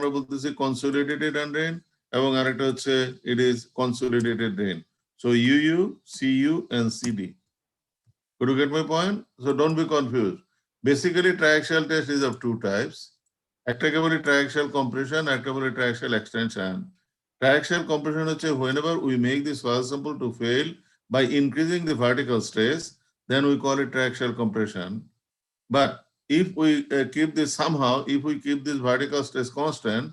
আমরা বলতেছি consolidated undrained এবং আরেকটা হচ্ছে it is consolidated drain. So UU, CU and CD. Could you get my point? So don't be confused. Basically, triaxial test is of two types. একটাকে বলি triaxial compression, একটা বলি triaxial extension. Triaxial compression হচ্ছে whenever we make the soil sample to fail by increasing the vertical stress, then we call it triaxial compression. But if we keep this somehow, if we keep this vertical stress constant,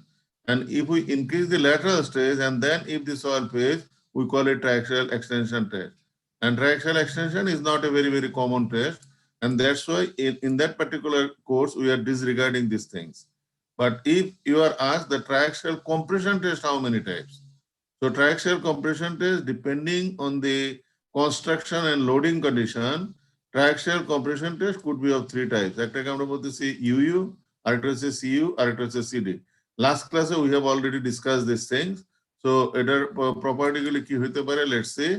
and if we increase the lateral stress, and then if the soil fails, we call it triaxial extension test. And triaxial extension is not a very, very common test. And that's why in that particular course, we are disregarding these things. But if you are asked the triaxial compression test, how many types? So triaxial compression test, depending on the construction and loading condition, triaxial compression test could be of three types. একটাকে আমরা বলতেছি UU, আরেকটা হচ্ছে CU, আরেকটা হচ্ছে CD. Last class we have already discussed these things. So এটার property গুলি কি হতে পারে? Let's see.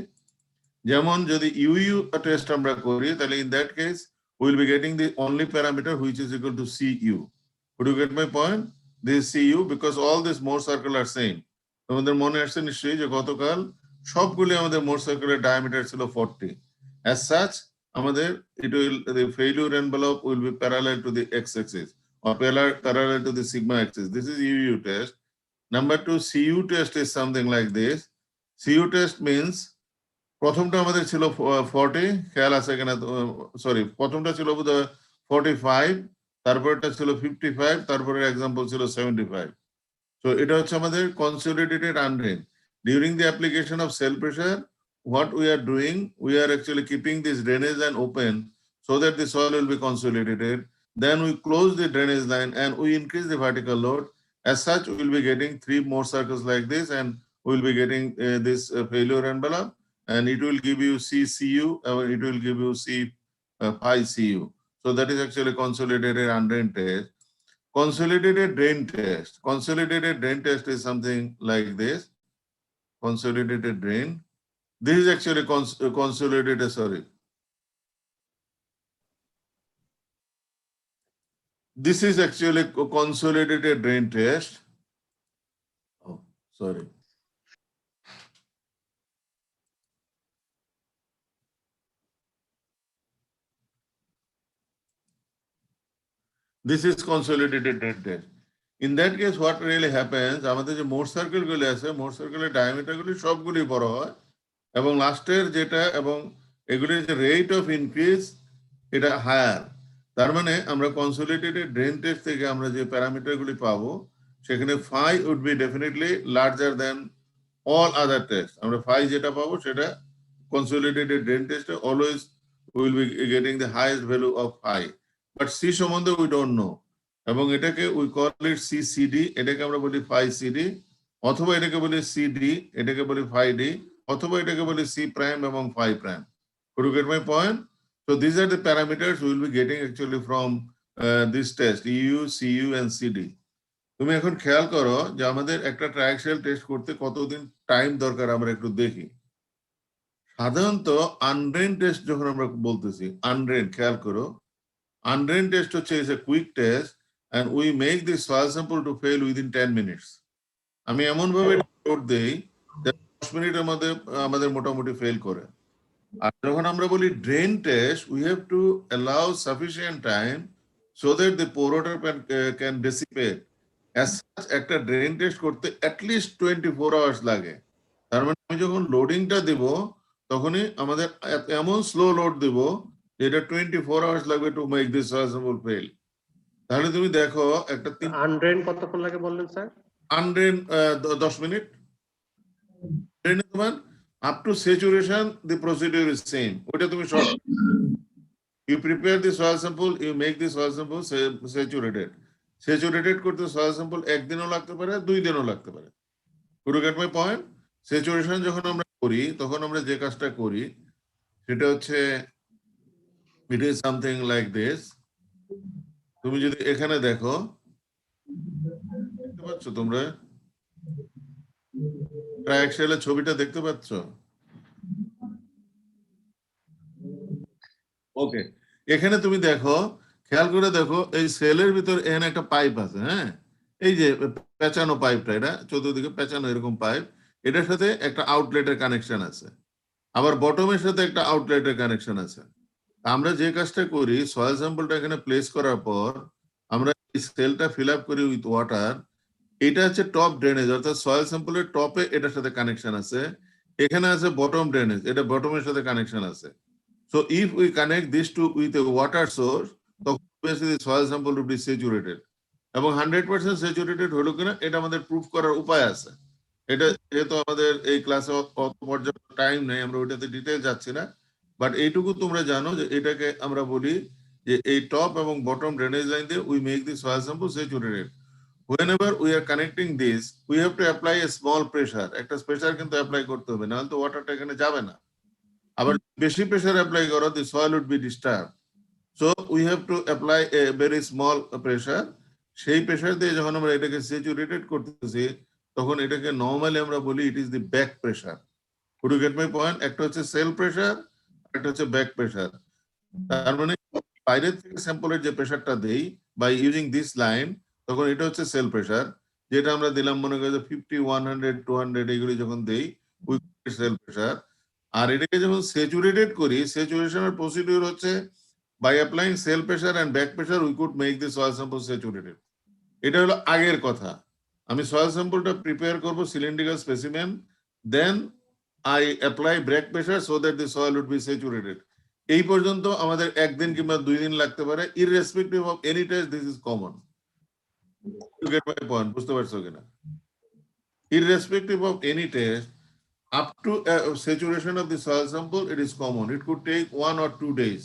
যেমন যদি UU test আমরা করি তাহলে in that case we will be getting the only parameter which is equal to CU. Could you get my point? This is CU because all these Mohr circle are same. তোমাদের মনে আসছে নিশ্চয়ই যে গতকাল সবগুলি আমাদের Mohr circle diameter ছিল 40. As such, আমাদের the failure envelope will be parallel to the x-axis or parallel to the sigma axis. This is UU test. Number two, CU test is something like this. CU test means প্রথমটা আমাদের ছিল 40, খেয়াল আছে কিনা, sorry প্রথমটা ছিল 45, তারপরটা ছিল 55, তারপরের এক্সাম্পল ছিল 75. So এটা হচ্ছে আমাদের consolidated undrained. During the application of cell pressure, what we are doing, we are actually keeping this drainage line open so that the soil will be consolidated. Then we close the drainage line and we increase the vertical load. As such, we will be getting three more circles like this, and we will be getting this failure envelope, and it will give you CCU, it will give you phi CU. So that is actually consolidated undrained test. Consolidated drain test. Consolidated drain test is something like this. Consolidated drain. This is actually consolidated, sorry. This is actually consolidated drain test. Oh, sorry. This is consolidated drain test. In that case, what really happens, আমাদের যে Mohr circle গুলি আছে, Mohr circle এর diameter গুলি সবগুলি বড় হয় এবং লাস্টের যেটা এবং এগুলির যে রেট অফ ইনক্রিজ এটা হায়ার। তার মানে আমরা কনসোলিডেটেড ড্রেন টেস্ট থেকে আমরা যে প্যারামিটার গুলি পাবো সেখানে phi would be definitely larger than all other test. আমরা ফাই যেটা পাবো সেটা কনসোলিডেটেড ড্রেন টেস্টে always will be getting the highest value of phi. But C সম্বন্ধে উই ডোন্ট নো, এবং এটাকে উই কল ইট সিসিডি, এটাকে আমরা বলি ফাই সিডি, অথবা এটাকে বলি সিডি, এটাকে বলি ফাই ডি, অথবা এটাকে বলি সি প্রাইম এবং phi prime. Could you get my point? So these are the parameters we will be getting actually from this test, EU, CU and CD. তুমি এখন খেয়াল করো যে আমাদের একটা ট্রায়াক্সিয়াল টেস্ট করতে কতদিন টাইম দরকার আমরা একটু দেখি। সাধারণত আনড্রেন টেস্ট যখন আমরা বলতেছি, আনড্রেন খেয়াল করো, আনড্রেন টেস্ট হচ্ছে is a quick test and we make the soil sample to fail within 10 minutes. আমি এমন ভাবে লোড দেই যে 10 মিনিটের মধ্যে আমাদের মোটামুটি ফেল করে। আর যখন আমরা বলি drain test, we have to allow sufficient time so that the pore water can dissipate. As such, একটা ড্রেন টেস্ট করতে at least 24 hours লাগে। তার মানে আমি যখন লোডিংটা দেব তখনই আমাদের এমন স্লো লোড দেব যেটা 24 hours লাগবে to make this soil sample fail. তাহলে তুমি দেখো একটা আনড্রেন কতক্ষণ লাগে বললেন স্যার? আনড্রেন 10 মিনিট। ড্রেনে তোমার up to saturation the procedure is same. ওটা তুমি short, you prepare the soil sample, you make the soil sample saturated করতে soil sample একদিনও লাগতে পারে, 2 দিনও লাগতে পারে। Could you get my point? Saturation যখন আমরা করি তখন আমরা যে কাজটা করি সেটা হচ্ছে it is something like this. তুমি যদি এখানে দেখো, দেখতে পাচ্ছ তোমরা ট্রায়াক্সিয়ালের ছবিটা দেখতে পাচ্ছ? ওকে, এখানে তুমি দেখো, খেয়াল করে দেখো এই সেলের ভিতর এখানে একটা পাইপ আছে, হ্যাঁ, এই যে পেঁচানো পাইপটা, এটা চতুর্দিকে পেঁচানো এরকম পাইপ, এটার সাথে একটা আউটলেটের কানেকশন আছে, আবার বটমের সাথে একটা আউটলেটের কানেকশন আছে। আমরা যে কাজটা করি, সয়েল স্যাম্পলটা এখানে প্লেস করার পর আমরা এই সেলটা ফিল আপ করি উইথ ওয়াটার। এটা হচ্ছে টপ ড্রেনেজ, অর্থাৎ সয়েল স্যাম্পলের টপে এটার সাথে কানেকশন আছে। এখানে আছে বটম ড্রেনেজ, এটা বটমের সাথে কানেকশন আছে। So if we connect this to with a water source, তখন basically soil sample will be saturated. এবং 100% স্যাচুরেটেড হলো কিনা এটা আমাদের প্রুফ করার উপায় আছে। এটা যেহেতু আমাদের এই ক্লাসে অত পর্যাপ্ত টাইম নেই, আমরা ওইটাতে ডিটেল যাচ্ছি না, বাট এইটুকু তোমরা জানো যে এটাকে আমরা বলি যে এই টপ এবং বটম ড্রেনেজ লাইন দিয়ে we make the soil sample saturated. whenever we are connecting this, we have to apply a small pressure, একটা প্রেসার কিন্তু অ্যাপ্লাই করতে হবে, নাহলে তো ওয়াটারটা এখানে যাবে না। আবার বেশি প্রেসার অ্যাপ্লাই করো, the soil would be disturbed. So we have to apply a very small pressure. সেই প্রেসার দিয়ে যখন আমরা এটাকে স্যাচুরেটেড করতেছি, তখন এটাকে নরমালি আমরা বলি it is the back pressure. Would you get my point? একটা হচ্ছে সেল প্রেসার, একটা হচ্ছে ব্যাক প্রেসার। তার মানে বাইরের থেকে স্যাম্পলের যে প্রেসারটা দেই বাই ইউজিং দিস লাইন, তখন এটা হচ্ছে সেল প্রেসার, যেটা আমরা দিলাম মনে করি 50, 100, 200 এগুলি যখন দেই, উই সেল প্রেসার। আর এটাকে যখন স্যাচুরেটেড করি, স্যাচুরেশনের প্রসিডিউর হচ্ছে by applying cell pressure and back pressure we could make the soil sample saturated. এটা হলো আগের কথা। আমি সয়েল স্যাম্পলটা প্রিপেয়ার করব cylindrical specimen, then I apply back pressure so that the soil would be saturated. এই পর্যন্ত আমাদের একদিন কিংবা 2 দিন লাগতে পারে, irrespective of any test, this is common. You get my point? বুঝতে পারছো কিনা? Irrespective of any test, up to saturation of the soil sample, it is common. It could take 1 or 2 days.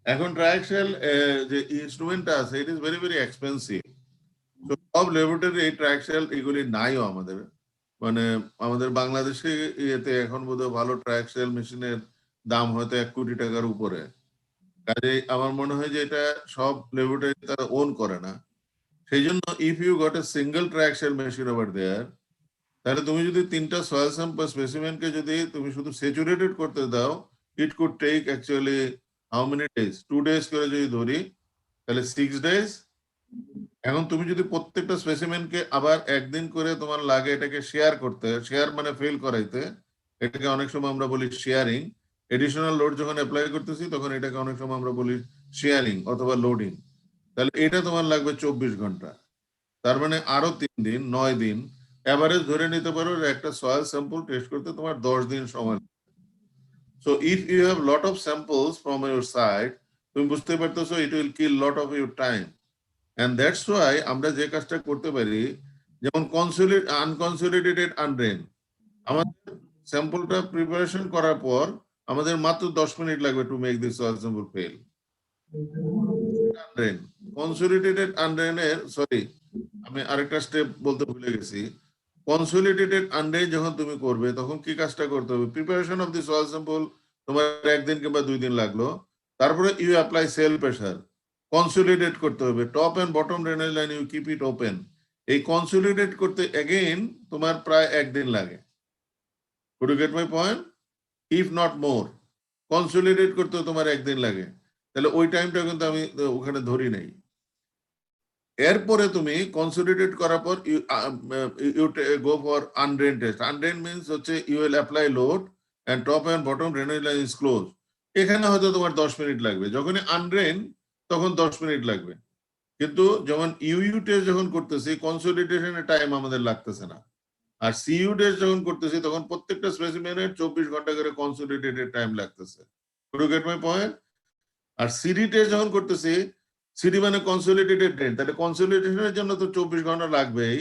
এখন ট্রায়াক্সেল যে ইনস্ট্রুমেন্টটা আছে, it is very very expensive. তো সব laboratory এই ট্রায়াক্সেল এগুলি নাইও আমাদের, মানে আমাদের বাংলাদেশে ইয়েতে এখন বোধহয় ভালো ট্রায়াক্সেল মেশিনের দাম হয়তো 1 কোটি টাকার উপরে। কাজে আমার মনে হয় যে এটা সব ল্যাবরেটরি তারা ওন করে না। সেই জন্য if you got a single triaxial machine over there, তাহলে তুমি যদি 3টা সয়েল স্যাম্পল স্পেসিমেনকে যদি তুমি শুধু স্যাচুরেটেড করতে দাও, it could take actually how many days, 2 days করে যদি ধরি তাহলে 6 ডেজ। এখন তুমি যদি প্রত্যেকটা স্পেসিমেনকে আবার একদিন করে তোমার লাগে এটাকে শেয়ার করতে, শেয়ার মানে ফেল করাইতে, এটাকে অনেক সময় আমরা বলি শেয়ারিং। এডিশনাল লোড যখন অ্যাপ্লাই করতেছি তখন এটাকে অনেক সময় আমরা বলি শেয়ারিং অথবা লোডিং। তাহলে এটা তোমার লাগবে 24 ঘন্টা। তার মানে আরো 3 দিন, 9 দিন এভারেজ ধরে নিতে পারো যে একটা সয়েল স্যাম্পল টেস্ট করতে তোমার 10 দিন সময়। So if you have lot of samples from your side, তুমি বুঝতে পারতেছো it will kill lot of your time. And that's why আমরা যে কাজটা করতে পারি, যেমন আনকনসলিডেটেড আনড্রেন, আমাদের স্যাম্পলটা প্রিপারেশন করার পর আমাদের মাত্র 10 মিনিট লাগবে to make this soil sample fail. Undrained, consolidated আনড্রেনের, সরি আমি আরেকটা স্টেপ বলতে ভুলে গেছি। কনসলিডেটেড আনড্রেন যখন তুমি করবে তখন কি কাজটা করতে হবে, preparation of the soil sample তোমার একদিন কিংবা 2 দিন লাগলো, তারপরে you apply cell pressure, consolidate করতে হবে top end bottom drainage line, you keep it open. এই কনসলিডেট করতে এগেইন তোমার প্রায় একদিন লাগে। Could you get my point? If not more, consolidate করতে তোমার একদিন লাগে। তাহলে ওই টাইমটা কিন্তু আমি ওখানে ধরি নাই। এরপরে তুমি কনসলিডেট করার পর you go for undrained test. Undrained means হচ্ছে you will apply load end top end bottom drainage line is close. এখানে হয়তো তোমার 10 মিনিট লাগবে, যখনই আনড্রেন তখন 10 মিনিট লাগবে। কিন্তু যেমন ইউ টেস্ট যখন করতেছি কনসলিডেশনের টাইম আমাদের লাগতেছে না, আর সিইউ টেস্ট যখন করতেছি তখন প্রত্যেকটা স্পেসিমেনের 24 ঘন্টা করে কনসলিডেটেড টাইম লাগতেছে। Do get my point? আর সিডি টেস্ট যখন করতেছি, সিডি মানে কনসলিডেটেড ড্রেন, তাহলে কনসলিডেশনের জন্য তো 24 ঘন্টা লাগবেই।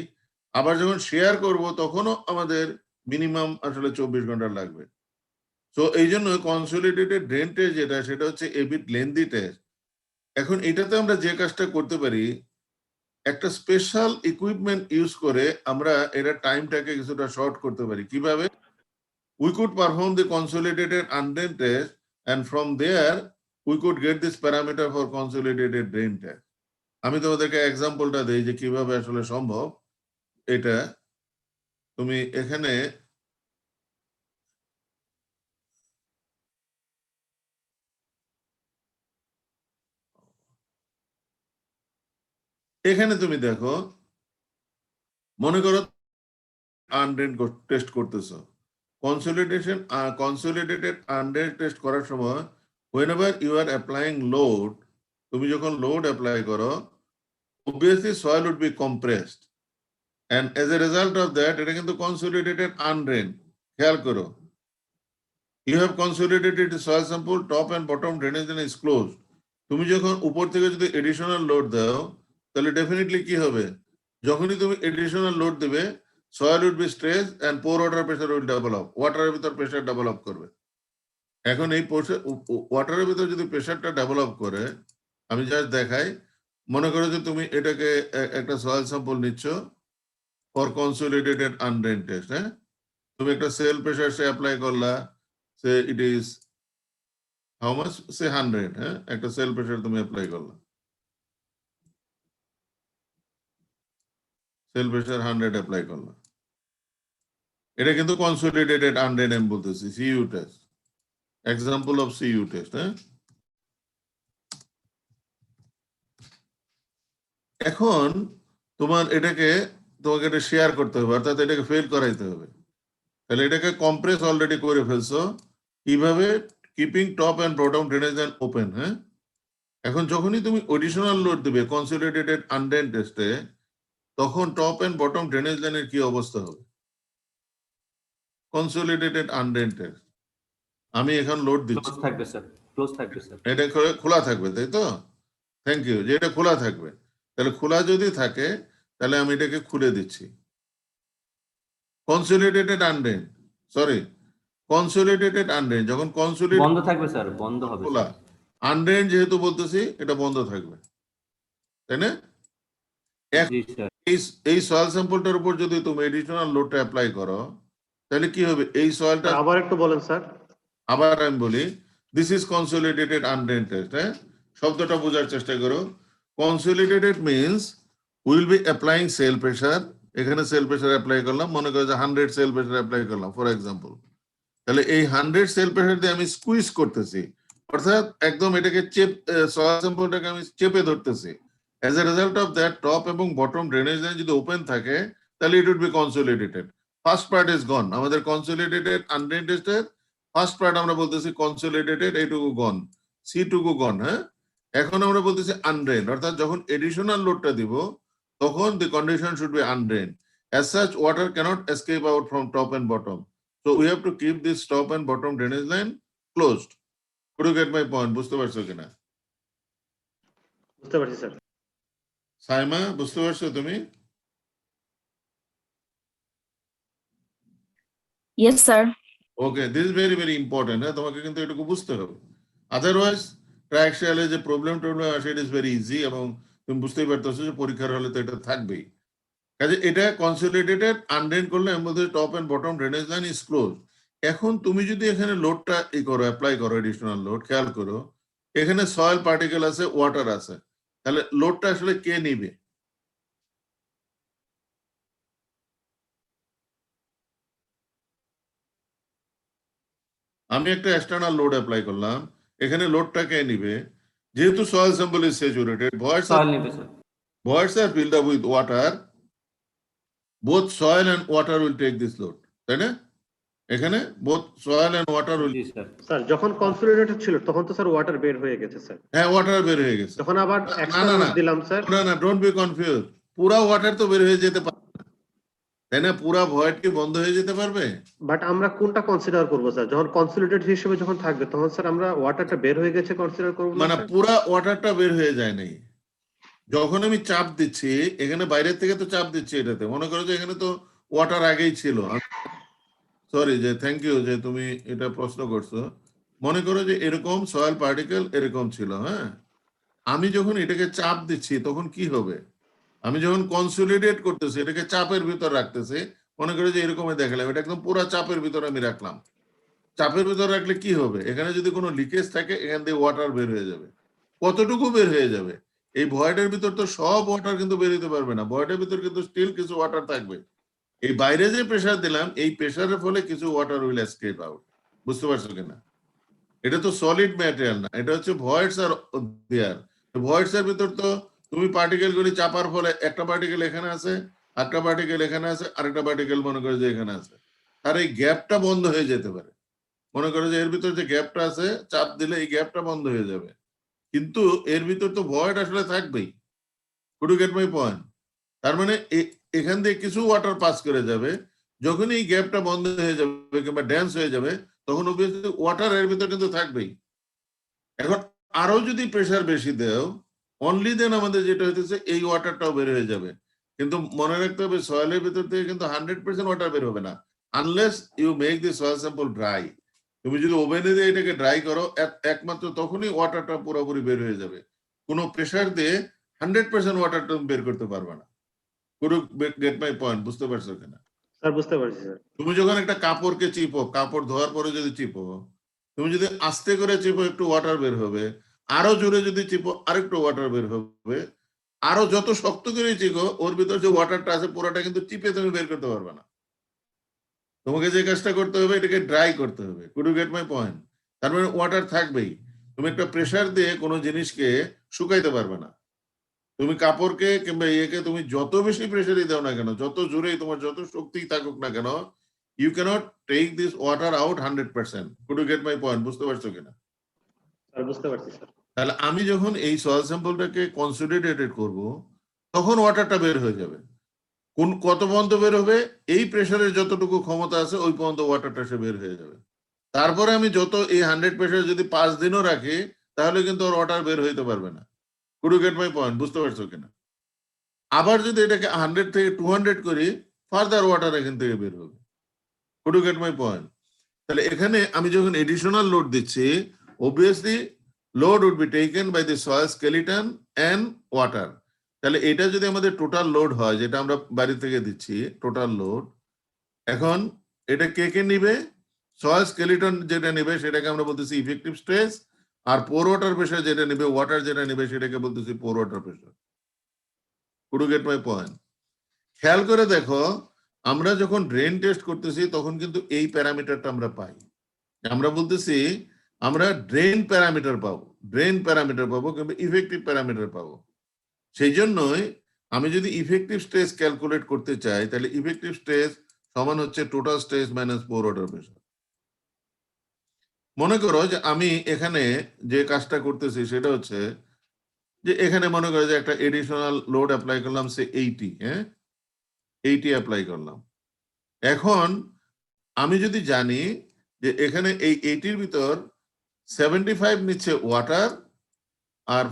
আবার যখন শেয়ার করব তখনও আমাদের মিনিমাম আসলে 24 ঘন্টা লাগবে। তো এই জন্য কনসলিডেটেড ড্রেন টেস্ট যেটা, সেটা হচ্ছে এ বিট লেন্দি টেস্ট। এখন এটাতে আমরা যে কাজটা করতে পারি, একটা স্পেশাল ইকুইপমেন্ট ইউজ করে আমরা এটা টাইমটাকে কিছুটা শর্ট করতে পারি। কিভাবে? We could perform the consolidated unddrain test, and from there we could get this parameter for consolidated drain test. আমি তোমাদেরকে এক্সাম্পলটা দেই যে কিভাবে আসলে সম্ভব এটা। তুমি এখানে তুমি দেখো মনে করো আনড্রেন টেস্ট করতেছো, কনসোলিডেটেড আনড্রেন টেস্ট করার সময় whenever you are applying load, তুমি যখন লোড অ্যাপ্লাই করো, obviously soil would be compressed, and as a result of that এটা কিন্তু consolidated undrained। খেয়াল করো, you have consolidated soil sample, top and bottom drainage line is closed। তুমি যখন উপর থেকে যদি এডিশনাল লোড দাও, তাহলে ডেফিনেটলি কি হবে, যখনই তুমি এডিশনাল লোড দিবে, soil would be stressed and pore water pressure will develop, ওয়াটারের ভিতর প্রেসার ডেভেলপ করবে। এখন এই ওয়াটারের ভিতর যদি প্রেসারটা ডেভেলপ করে, আমি জাস্ট দেখাই, মনে করো যে তুমি এটাকে একটা সয়েল স্যাম্পল নিচ্ছ ফর কনসোলিডেটেড আনড্রেন টেস্ট। হ্যাঁ, তুমি একটা সেল প্রেসার সে অ্যাপ্লাই করলা, say it is how much, say 100। হ্যাঁ, একটা সেল প্রেসার তুমি অ্যাপ্লাই করলা, সেল প্রেসার 100 অ্যাপ্লাই করলা, এটা কিন্তু কনসোলিডেটেড আনড্রেন আমি বলতেছি, CU test, example of CU test. হ্যাঁ, এখন তোমার এটাকে তোমাকে এটা শেয়ার করতে হবে, অর্থাৎ এটাকে ফেল করাইতে হবে। তাহলে এটাকে কম্প্রেস অলরেডি করে ফেলছো, কিভাবে, keeping top end bottom drainage line open. হ্যাঁ, এখন যখনই তুমি অডিশনাল লোড দিবে কনসোলিডেটেড আনড্রেন টেস্টে, তখন টপ এন্ড বটম ড্রেনেজ লাইনের কি অবস্থা হবে? কনসোলিডেটেড আনড্রেন টেস্ট, আমি এখন লোড দিচ্ছি, ক্লোজ থাকবে স্যার, ক্লোজ থাকবে স্যার। এটা খোলা থাকবে, তাই তো? থ্যাংক ইউ, যে এটা খোলা থাকবে। তাহলে খোলা যদি থাকে, তাহলে আমি এটাকে খুলে দিচ্ছি। কনসোলিডেটেড আনড্রেন, সরি, কনসোলিডেটেড আনড্রেন, যখন কনসোলিডেটেড বন্ধ থাকবে স্যার, বন্ধ হবে খোলা, স্যার। আনড্রেন যেহেতু বলতেছি, এটা বন্ধ থাকবে, তাই না? জি স্যার। এই সয়েল স্যাম্পলটার উপর যদি তুমি এডিশনাল লোডটা অ্যাপ্লাই করো, তাহলে কি হবে, এই সয়েলটা, আবার একটু বলেন স্যার। আবার আমি বলি, this is consolidated undrained test. হ্যাঁ, শব্দটা বোঝার চেষ্টা করো। Consolidated means will be applying cell pressure, এখানে সেল প্রেসার অ্যাপ্লাই করলাম, মনে করো যে 100 সেল প্রেসার অ্যাপ্লাই করলাম ফর এক্সাম্পল। তাহলে এই 100 সেল প্রেসার দিয়ে আমি স্কুইজ করতেছি, অর্থাৎ একদম এটাকে সয়েল স্যাম্পলটাকে আমি চেপে ধরতেছি। As a result of that, top এবং বটম ড্রেনেজ লাইন যদি ওপেন থাকে, তাহলে it would be consolidated. First part is gone, আমাদের কনসোলিডেটেড আনড্রেন টেস্টের ফার্স্ট পার্ট আমরা বলতেছি কনসোলিডেটেড, এইটুকু গন, সি টুকু গন। হ্যাঁ, এখন আমরা বলতেছি আনড্রেন, অর্থাৎ যখন এডিশনাল লোডটা দিব, তখন the condition should be undrained. As such, water cannot escape out from top and bottom. So we have to keep this top and bottom drainage line closed. Could you get my point? বুঝতে পারছো কিনা? বুঝতে পারছি sir. Saima, বুঝতে পারছো তুমি? Yes, sir. Okay, this very very important. হ্যাঁ, তোমাকে কিন্তু এটুকু বুঝতে হবে, আদারওয়াইজ ট্রায়াক্সিয়ালে যে প্রবলেম আসে, ইট ইজ ভেরি ইজি, এবং তুমি বুঝতেই পারতেছো যে পরীক্ষার হলে তো এটা থাকবেই। কাজে এটা কনসোলিডেটেড আনড্রেন করলে আমি বলতে top end bottom drainage line is close. এখন তুমি যদি এখানে লোডটা করো, অ্যাপ্লাই করো এডিশনাল লোড, খেয়াল করো এখানে সয়েল পার্টিকেল আছে, ওয়াটার আছে, তাহলে লোডটা আসলে কে নিবে? আমি একটা এক্সটার্নাল লোড অ্যাপ্লাই করলাম, এখানে লোডটা কে নিবে? যেহেতু soil sample is saturated, soil নেবে sir. voids are filled up with water, both soil and water will take this load, তাই না? এখানে both soil and water will, G sir. Sir যখন consolidated ছিল তখন তো স্যার ওয়াটার বের হয়ে গেছে স্যার। হ্যাঁ, ওয়াটার বের হয়ে গেছে। যখন আবার না, এক্সট্রা না, লোড না। দিলাম স্যার, না, ডোন্ট বি কনফিউজ, পুরা ওয়াটার তো বের হয়ে যেতে পারবে না, তাই না? পুরা ভয়েড কি বন্ধ হয়ে যেতে পারবে? বাট আমরা কোনটা কনসিডার করব স্যার? যখন কনসোলিডেটেড হিসেবে যখন থাকবে তখন স্যার আমরা ওয়াটারটা বের হয়ে গেছে কনসিডার করব না মানে স্যার? পুরা ওয়াটারটা বের হয়ে যায় নাই, যখন আমি চাপ দিচ্ছি, এখানে বাইরের থেকে তো চাপ দিচ্ছি এটাতে, মনে করো যে এখানে তো ওয়াটার আগেই ছিল। সরি, যে থ্যাংক ইউ যে তুমি এটা প্রশ্ন করছো। মনে করো যে এরকম সয়েল পার্টিকেল এরকম ছিল। হ্যাঁ, আমি যখন এটাকে চাপ দিচ্ছি তখন কি হবে? আমি যখন কনসোলিডেট করতেছি, এটাকে চাপের ভিতর রাখতেছি, মনে করো যে এরকম দেখালাম, এটা একদম পুরো চাপের ভিতর আমি রাখলাম। চাপের ভিতর রাখলে কি হবে? এখানে যদি কোনো লিকেজ থাকে, এখান দিয়ে ওয়াটার বের হয়ে যাবে। কতটুকু বের হয়ে যাবে? এই ভয়েডের ভিতর তো সব ওয়াটার কিন্তু বের হতে পারবে না, ভয়েডের ভিতর কিন্তু স্টিল কিছু ওয়াটার থাকবে। এই বাইরে যে প্রেসার দিলাম, এই প্রেসারের ফলে কিছু ওয়াটার উইল এসকেপ আউট। বুঝতে পারছো কিনা? এটা তো সলিড ম্যাটেরিয়াল না, এটা হচ্ছে ভয়েডস আর দেয়ার। ভয়েডস এর ভিতর তো তুমি পার্টিকেল গুলি চাপার ফলে একটা পার্টিকেল এখানে আছে, একটা পার্টিকেল এখানে আছে, আরেকটা পার্টিকেল মনে করে যে এখানে আছে, আর এই গ্যাপটা বন্ধ হয়ে যেতে পারে। মনে করে যে এর ভিতর যে গ্যাপটা আছে, চাপ দিলে এই গ্যাপটা বন্ধ হয়ে যাবে, কিন্তু এর ভিতর তো ভয়েড আসলে থাকবেই। Could you get my point? তার মানে এখান দিয়ে কিছু ওয়াটার পাস করে যাবে, যখন এই গ্যাপটা বন্ধ হয়ে যাবে কিংবা ড্যান্স হয়ে যাবে, তখন অবভিয়াসলি ওয়াটার এর ভিতর কিন্তু থাকবেই। এখন আরো যদি প্রেসার বেশি দেও, অনলি দেন আমাদের যেটা হইতেছে এই ওয়াটারটাও বের হয়ে যাবে। কিন্তু মনে রাখতে হবে সয়েলের ভিতর থেকে কিন্তু 100% ওয়াটার বের হবে না, unless you make the soil sample dry. তুমি যদি ওভেনে দিয়ে এটাকে ড্রাই করো, একমাত্র তখনই ওয়াটারটা পুরোপুরি বের হয়ে যাবে। কোনো প্রেসার দিয়ে 100% ওয়াটারটা বের করতে পারবে না। Gate my point? বুঝতে পারছো কিনা? স্যার বুঝতে পারছি স্যার। তুমি যখন একটা কাপড়কে চিপো, কাপড় ধোয়ার পরে যদি চিপো, তুমি যদি আস্তে করে চিপো একটু ওয়াটার বের হবে, আরো জোরে যদি চিপো আরেকটু ওয়াটার বের হবে, আরো যত শক্ত করে চিপো ওর ভিতর যে ওয়াটারটা আছে পুরোটা কিন্তু চিপে তুমি বের করতে পারবে না। তোমাকে যে কাজটা করতে হবে এটাকে ড্রাই করতে হবে। Could you get my point? তার মানে ওয়াটার থাকবেই। তুমি একটা প্রেসার দিয়ে কোনো জিনিসকে শুকাইতে পারবে না। তুমি কাপড়কে কিংবা ইয়েকে তুমি যত বেশি প্রেসারই দাও না কেন, যত জোরেই তোমার যত শক্তি থাকুক না কেন, you cannot take this water out 100%। Could you get my point? বুঝতে পারছো কিনা? স্যার বুঝতে পারছি স্যার। তাহলে আমি যখন এই সয়েল স্যাম্পলটাকে কনসোলিডেটেড করব, তখন ওয়াটারটা বের হয়ে যাবে। কত পর্যন্ত বের হবে? এই প্রেসারের যতটুকু ক্ষমতা আছে ওই পর্যন্ত ওয়াটারটা সে বের হয়ে যাবে। তারপরে আমি যত এই 100 প্রেসার যদি 5 দিনও রাখি, তাহলে কিন্তু ওর ওয়াটার বের হইতে পারবে না। Could you get my point? বুঝতে পারছো কিনা? আবার যদি এটাকে 100 থেকে 200 করি, ফার্দার ওয়াটার এখান থেকে বের হবে। Could you get my point? তাহলে এখানে আমি যখন এডিশনাল লোড দিচ্ছি, obviously load would be taken by the soil skeleton and water. তাহলে এটা যদি আমাদের টোটাল লোড হয়, যেটা আমরা বাড়ি থেকে দিচ্ছি টোটাল লোড, এখন এটা কে কে নিবে? সয়েল স্কেলিটন যেটা নেবে সেটাকে আমরা বলতেছি ইফেক্টিভ স্ট্রেস, আর পোর ওয়াটার প্রেসার যেটা নেবে, ওয়াটার যেটা নেবে সেটাকে বলতেছি pore water pressure. Could you get my point? খেয়াল করে দেখো, আমরা যখন ড্রেন টেস্ট করতেছি তখন কিন্তু এই প্যারামিটারটা আমরা পাই। আমরা বলতেছি আমরা ড্রেন প্যারামিটার পাবো, ড্রেন প্যারামিটার পাবো কিংবা ইফেক্টিভ প্যারামিটার পাবো। সেই জন্যই আমি যদি ইফেক্টিভ স্ট্রেস ক্যালকুলেট করতে চাই, তাহলে ইফেক্টিভ স্ট্রেস সমান হচ্ছে টোটাল স্ট্রেস মাইনাস পোর ওয়াটার প্রেসার। মনে করো যে আমি এখানে যে কাজটা করতেছি সেটা হচ্ছে যে এখানে মনে করো যে একটা এডিশনাল লোড অ্যাপ্লাই করলাম, সে 80, হ্যাঁ 80 অ্যাপ্লাই করলাম। এখন আমি যদি জানি যে এখানে এই 80-র ভিতর 75 নিচ্ছে ওয়াটার আর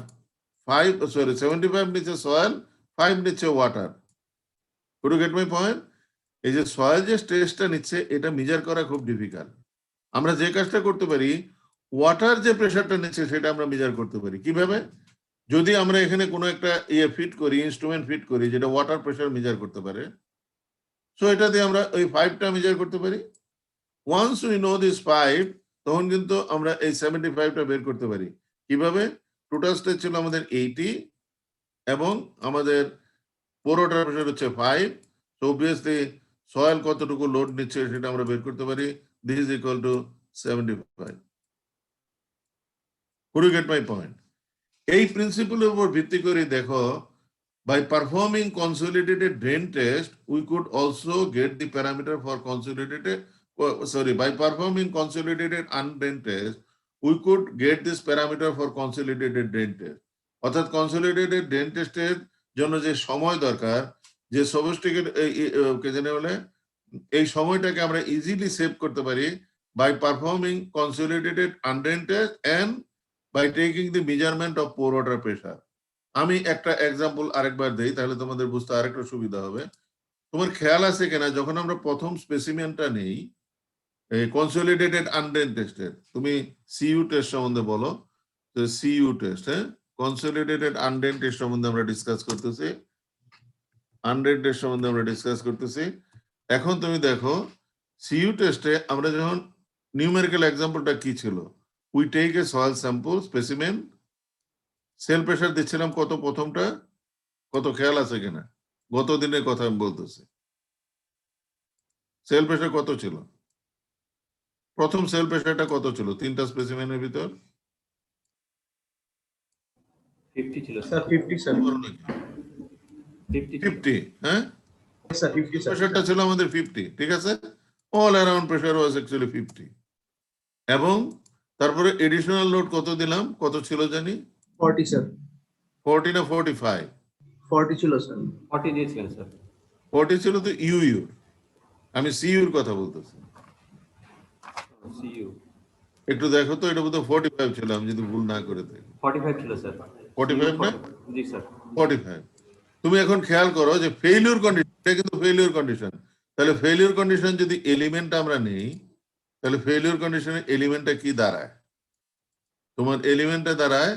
75 নিচ্ছে সয়েল, 5 নিচ্ছে water. Could you get my point? এই যে সয়েল যে স্ট্রেসটা নিচ্ছে এটা মেজার করা খুব ডিফিকাল্ট। আমরা যে কাজটা করতে পারি, ওয়াটার যে প্রেসারটা নিচ্ছে সেটা আমরা মেজার করতে পারি। কিভাবে? যদি আমরা এখানে কোনো একটা ফিট করি, ইনস্ট্রুমেন্ট ফিট করি যেটা ওয়াটার প্রেসার মেজার করতে পারে, সো এটা দিয়ে আমরা ওই 5টা মেজার করতে পারি। ওয়ান্স উই নো দিস 5, তখন কিন্তু আমরা এই 75টা বের করতে পারি। কিভাবে? টোটাল স্ট্রেস ছিল আমাদের 80 এবং আমাদের পোর ওয়াটার প্রেসার হচ্ছে 5, সো অবভিয়াসলি সয়েল কতটুকু লোড নিচ্ছে সেটা আমরা বের করতে পারি। This is equal to 75। Could you get my point? এই প্রিন্সিপলের উপর ভিত্তি করে দেখো, by performing consolidated drain test we could also get the parameter for consolidated by performing consolidated undrained test we could get this parameter for consolidated drain test. অর্থাৎ consolidated drain টেস্টের জন্য যে সময় দরকার, যে সফিস্টিকেট কে জানে বলে, এই সময়টাকে আমরা ইজিলি সেভ করতে পারি by performing consolidated undrained test and by taking the measurement of pore water pressure. আমি একটা এক্সাম্পল আরেকবার দেই, তাহলে তোমাদের বুঝতে আরেকটা সুবিধা হবে। তোমার খেয়াল আছে কিনা, যখন আমরা প্রথম স্পেসিমেনটা নেই এই কনসলিডেটেড আনড্রেন টেস্টের, তুমি সিইউ টেস্ট সম্বন্ধে বলো। তো সিইউ টেস্ট, হ্যাঁ কনসলিডেটেড আনড্রেন টেস্ট সম্বন্ধে আমরা ডিসকাস করতেছি, আনড্রেন টেস্ট সম্বন্ধে আমরা ডিসকাস করতেছি। এখন তুমি দেখো সিইউ টেস্টে আমরা যখন নিউমেরিক্যাল এক্সাম্পলটা কি ছিল, we take a soil sample specimen, cell pressure দিচ্ছিলাম কত, প্রথমটা কত খেয়াল আছে কিনা? গত দিনের কথা আমি বলতেছি। সেল প্রেসার কত ছিল? প্রথম সেল প্রেসারটা কত ছিল 3টা স্পেসিমেনের ভিতর? 50 ছিল স্যার 50 স্যার। 50 ছিল। 50, হ্যাঁ স্যার 50 স্যার প্রেশারটা ছিল আমাদের 50, ঠিক আছে? All around pressure was actually 50। এবং তারপরে এডিশনাল লোড কত দিলাম, কত ছিল জানি? 40 স্যার 40 না 45? 40 ছিল স্যার 40 দিয়েছিলেন স্যার। 40 ছিল তো ইউ, আমি সিইউর কথা বলতেছি। সিইউ একটু দেখো তো, এটা বোধহয় 45 ছিল, আমি যদি ভুল না করে থাকি। 45 ছিল স্যার। 45 না? জি স্যার। 45। তুমি এখন খেয়াল করো যে ফেইলিউর কন্ডিশন, এটা কিন্তু ফেইলিউর কন্ডিশন। তাহলে ফেইলিউর কন্ডিশন যদি এলিমেন্ট আমরা নেই, তাহলে ফেইলিউর কন্ডিশনের এলিমেন্টটা কি দাঁড়ায়? তোমার এলিমেন্টটা দাঁড়ায়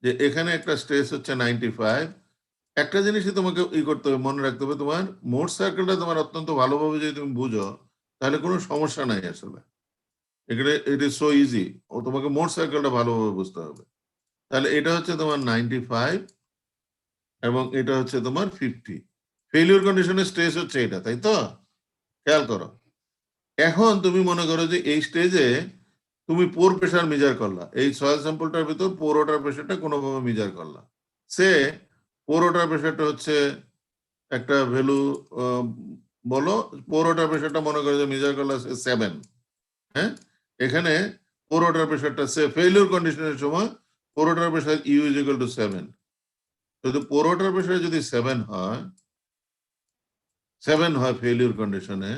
যে এখানে একটা স্ট্রেস হচ্ছে 95। একটা জিনিসই তোমাকে করতে হবে, মনে রাখতে হবে, তোমার মোট সার্কেলটা তোমার অত্যন্ত ভালোভাবে যদি তুমি বুঝো, তাহলে কোনো সমস্যা নাই আসলে। এখানে ইট ইজ সো ইজি। ও তোমাকে মোট সার্কেলটা ভালোভাবে বুঝতে হবে। তাহলে এটা হচ্ছে তোমার 95 এবং এটা হচ্ছে তোমার 50। ফেলিউর কন্ডিশনের স্ট্রেস হচ্ছে এটা, তাই তো? খেয়াল করো। এখন তুমি মনে করো যে এই স্টেজে তুমি পোর প্রেশার মেজার করলা, এই সয়েল স্যাম্পলটার ভিতর পোর ওয়াটার প্রেশারটা কোনোভাবে মেজার করলা। সে পোর ওয়াটার প্রেশারটা হচ্ছে একটা ভ্যালু, বলো পোর ওয়াটার প্রেশারটা মনে করো যে মেজার করলা 7। হ্যাঁ, এখানে পোর ওয়াটার প্রেশারটা সে ফেলিউর কন্ডিশনের সময় pore water pressure u is equal to 7। যদি পোর ওয়াটার প্রেশার যদি 7 হয় ফেলিউর কন্ডিশনে,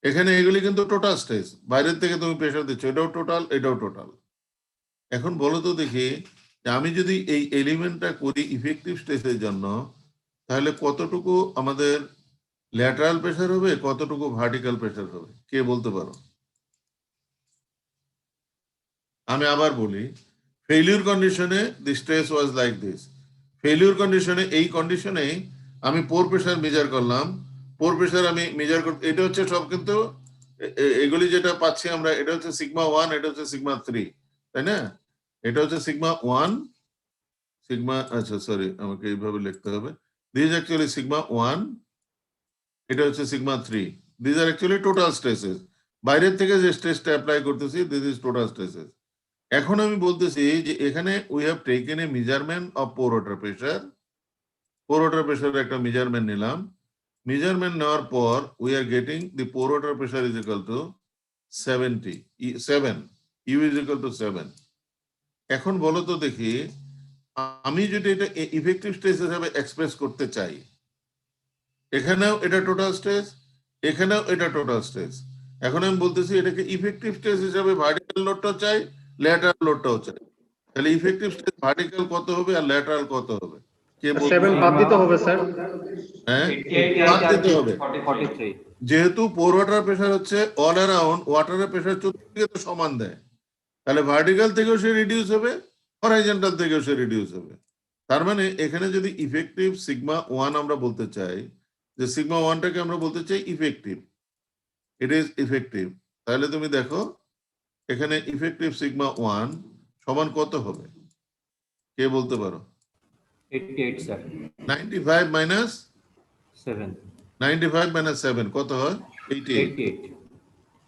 এখানে এগুলি কিন্তু টোটাল স্ট্রেস, বাইরের থেকে তুমি প্রেশার দিচ্ছ, এটাও টোটাল, এটাও টোটাল। এখন বলো তো দেখি, যে আমি যদি এই এলিমেন্টটা করি ইফেক্টিভ স্ট্রেসের জন্য, তাহলে কতটুকু আমাদের ল্যাটারাল প্রেশার হবে, কতটুকু ভার্টিক্যাল প্রেশার হবে, কে বলতে পারো? আমি আবার বলি, ফেলিউর কন্ডিশনে the stress was like this. Failure কন্ডিশনে, এই কন্ডিশনে আমি পোর প্রেশার মেজার করলাম, পোর প্রেশার আমি মেজার করতে, এটা হচ্ছে সব কিন্তু এগুলি যেটা পাচ্ছি আমরা, এটা হচ্ছে সিগমা 1, এটা হচ্ছে সিগমা 3, তাই না? এটা হচ্ছে সিগমা 1, সিগমা, আচ্ছা সরি, আমাকে এইভাবে লিখতে হবে। দিস অ্যাকচুয়ালি সিগমা 1, এটা হচ্ছে sigma 3। This are actually total stresses. বাইরের থেকে যে স্ট্রেসটা অ্যাপ্লাই করতেছি, দিস ইজ টোটাল স্ট্রেসেস। এখন আমি বলতেছি যে এখানে we have taken a measurement of pore water pressure. Pore water প্রেশারের একটা মেজারমেন্ট নিলাম। মেজারমেন্ট নেওয়ার পর we are getting the pore water pressure is equal to 7, u is equal to 7। এখন বলো তো দেখি, আমি যদি এটা ইফেক্টিভ স্ট্রেস হিসাবে এক্সপ্রেস করতে চাই, এখানেও এটা টোটাল স্ট্রেস, এখানেও এটা টোটাল স্ট্রেস। এখন আমি বলতেছি এটাকে ইফেক্টিভ স্ট্রেস হিসাবে ভার্টিক্যাল লোডটাও চাই, ল্যাটারাল লোডটাও চাই। তাহলে ইফেক্টিভ স্ট্রেস ভার্টিক্যাল কত হবে আর ল্যাটারাল কত হবে, কে বলবে? 7 বাদ দিতে হবে স্যার। হ্যাঁ, 88 বাদ আর দিতে হবে। 43 যেহেতু পোর ওয়াটার প্রেশার হচ্ছে অল অ্যারাউন্ড, ওয়াটারের প্রেশার চতুর্দিকে তো সমান দেয়, তাহলে ভার্টিক্যাল থেকেও সে রিডিউস হবে, হরাইজন্টাল থেকেও সে রিডিউস হবে। তার মানে এখানে যদি ইফেক্টিভ সিগমা 1 আমরা বলতে চাই, যে সিগমা 1টাকে আমরা বলতে চাই ইফেক্টিভ, ইট ইজ ইফেক্টিভ, তাহলে তুমি দেখো এখানে ইফেক্টিভ সিগমা 1 সমান কত হবে, কে বলতে পারো? 88 স্যার 95 মাইনাস 7 95 মাইনাস 7 কত হয়? 88, 88